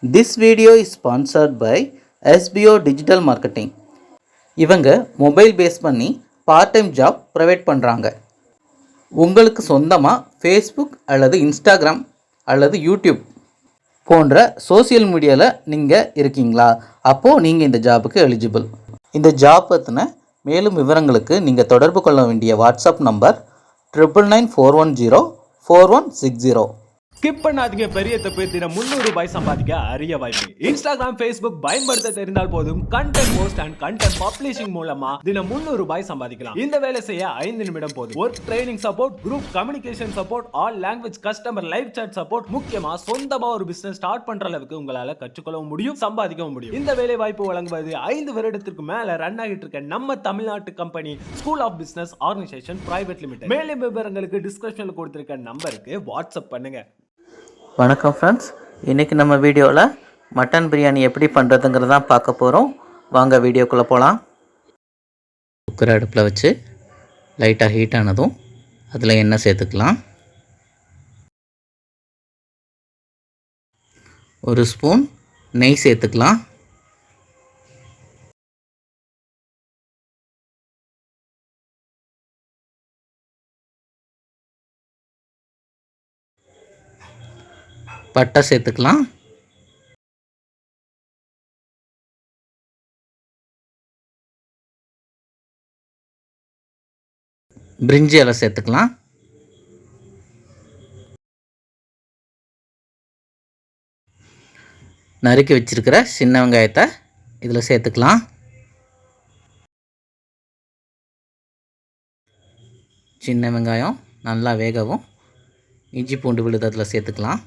This video is sponsored by SBO Digital Marketing. இவங்க mobile base பண்ணி part time job provide பண்ணுறாங்க. உங்களுக்கு சொந்தமாக ஃபேஸ்புக் அல்லது இன்ஸ்டாகிராம் அல்லது யூடியூப் போன்ற சோசியல் மீடியாவில் நீங்கள் இருக்கீங்களா? அப்போது நீங்கள் இந்த ஜாபுக்கு எலிஜிபிள். இந்த ஜாப் பற்றின மேலும் விவரங்களுக்கு நீங்கள் தொடர்பு கொள்ள வேண்டிய வாட்ஸ்அப் நம்பர் 9994104160. ஸ்கிப் பண்ணாதீங்க. பெரிய தப்பு. தினம் 300 ரூபாய் சம்பாதிக்க அரிய வாய்ப்பு. இன்ஸ்டாகிராம், ஃபேஸ்புக் பயன்படுத்த தெரிந்தால் போதும் content post and content publishing மூலமா தினம் 300 ரூபாய் சம்பாதிக்கலாம். இந்த வேலை செய்ய 5 நிமிடம் போதும். Work training support, group communication support, all language customer live chat support, முக்கியமா சொந்தமா ஒரு பிசினஸ் ஸ்டார்ட் பண்ற அளவுக்கு உங்களால கற்றுக்கொள்ளவும் முடியும், சம்பாதிக்கவும் முடியும். இந்த வேலை வாய்ப்பு வழங்குவது 5 வருடத்திற்கு மேல ரன் ஆகிட்டு இருக்க நம்ம தமிழ்நாட்டு company school of business organisation private limited. மேலும் விவரங்களுக்கு டிஸ்கிரிப்ஷன்ல கொடுத்திருக்க நம்பருக்கு வாட்ஸ்அப் பண்ணுங்க. வணக்கம் ஃப்ரெண்ட்ஸ், இன்றைக்கி நம்ம வீடியோவில் மட்டன் பிரியாணி எப்படி பண்ணுறதுங்கிறது தான் பார்க்க போகிறோம். வாங்க வீடியோக்குள்ளே போகலாம். குக்கர் அடுப்பில் வச்சு லைட்டாக ஹீட் ஆனதும் அதில் எண்ணெய் சேர்த்துக்கலாம். 1 ஸ்பூன் நெய் சேர்த்துக்கலாம். பட்டை சேர்த்துக்கலாம். பிரிஞ்சி இலை சேர்த்துக்கலாம். நறுக்கி வச்சிருக்கிற சின்ன வெங்காயத்தை இதில் சேர்த்துக்கலாம். சின்ன வெங்காயம் நல்லா வேகவும் இஞ்சி பூண்டு விழுது அதில் சேர்த்துக்கலாம்.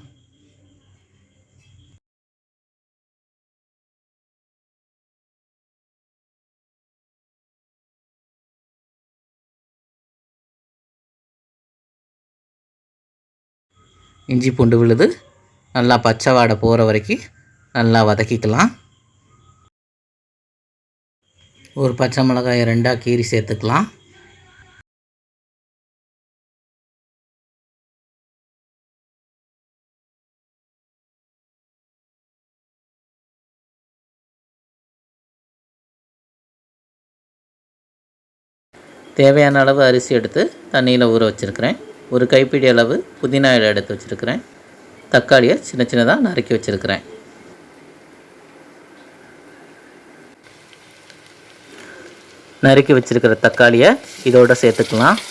இஞ்சி பூண்டு விழுது நல்லா பச்சை வாடை போகிற வரைக்கும் நல்லா வதக்கிக்கலாம். ஒரு பச்சை மிளகாயை 2ஆக கீறி சேர்த்துக்கலாம். தேவையான அளவு அரிசி எடுத்து தண்ணியில் ஊற வச்சுருக்கிறேன். ஒரு கைப்பிடி அளவு புதினா இலை எடுத்து வச்சுருக்கிறேன். தக்காளியை சின்ன சின்னதாக நறுக்கி வச்சுருக்கிறேன். நறுக்கி வச்சுருக்கிற தக்காளியை இதோட சேர்த்துக்கலாம்.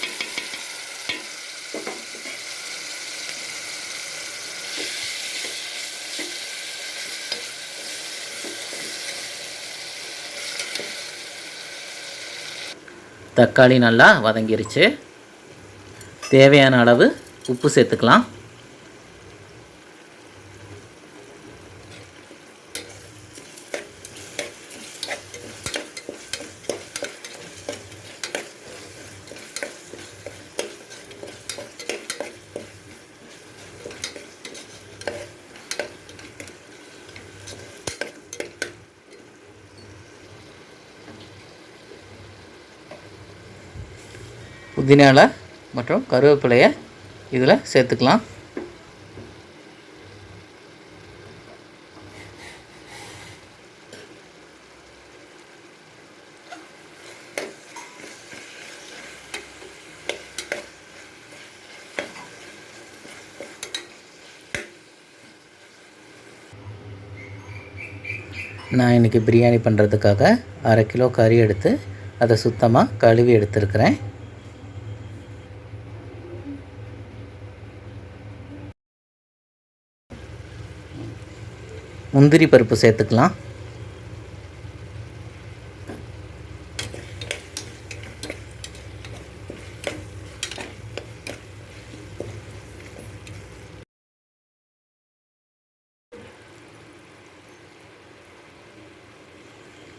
தக்காளி நல்லா வதங்கிருச்சு. தேவையான அளவு உப்பு சேர்த்துக்கலாம். புதினா இலை மற்றும் கருவேப்பிலையை இதில் சேர்த்துக்கலாம். நான் இன்றைக்கி பிரியாணி பண்ணுறதுக்காக 1/2 கிலோ கறி எடுத்து அதை சுத்தமாக கழுவி எடுத்துருக்கிறேன். முந்திரி பருப்பு சேர்த்துக்கலாம்.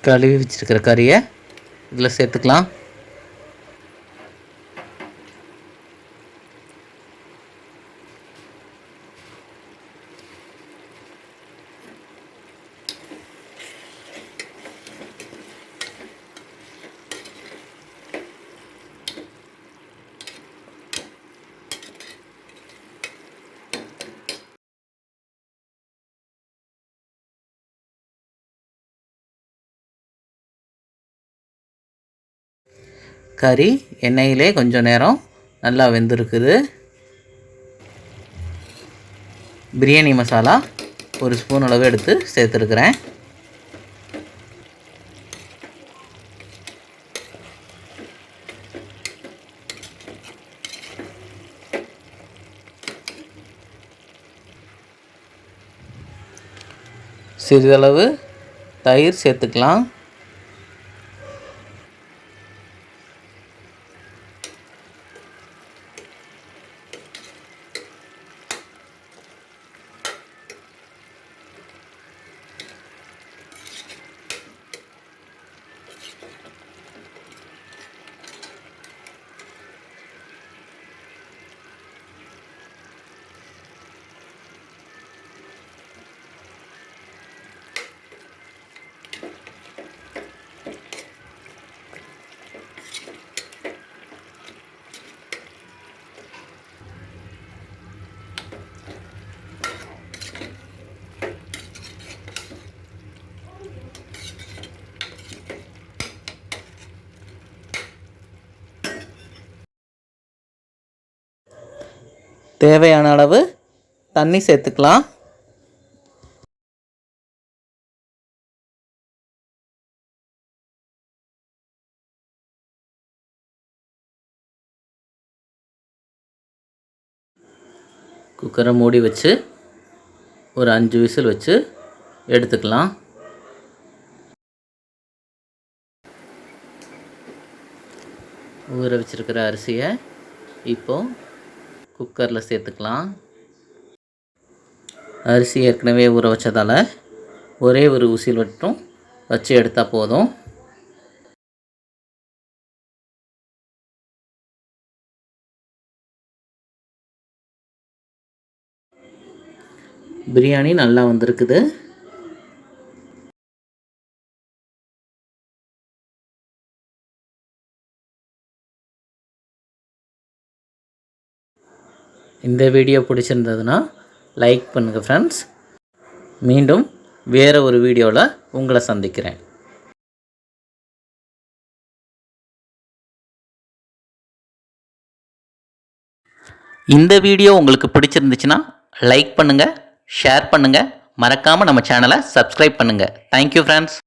கழுவி வச்சிருக்கிற கறியை இதில் சேர்த்துக்கலாம். கறி எண்ணெயிலே கொஞ்சம் நேரம் நல்லா வெந்திருக்குது. பிரியாணி மசாலா ஒரு ஸ்பூன் அளவு எடுத்து சேர்த்துருக்குறேன். சிறிதளவு தயிர் சேர்த்துக்கலாம். தேவையான அளவு தண்ணி சேர்த்துக்கலாம். குக்கரை மூடி வச்சு ஒரு 5 விசில் வச்சு எடுத்துக்கலாம். ஊற வச்சிருக்கிற அரிசியை இப்போது குக்கரில் சேர்த்துக்கலாம். அரிசி ஏற்கனவே ஊற வச்சதால் ஒரே ஒரு விசில் மட்டும் வச்சு எடுத்தால் போதும். பிரியாணி நல்லா வந்திருக்குது. இந்த வீடியோ பிடிச்சிருந்ததுன்னா லைக் பண்ணுங்கள் ஃப்ரெண்ட்ஸ். மீண்டும் வேறு ஒரு வீடியோவில் உங்களை சந்திக்கிறேன். இந்த வீடியோ உங்களுக்கு பிடிச்சிருந்துச்சுன்னா லைக் பண்ணுங்கள், ஷேர் பண்ணுங்கள், மறக்காமல் நம்ம சேனலை சப்ஸ்கிரைப் பண்ணுங்கள். Thank you friends.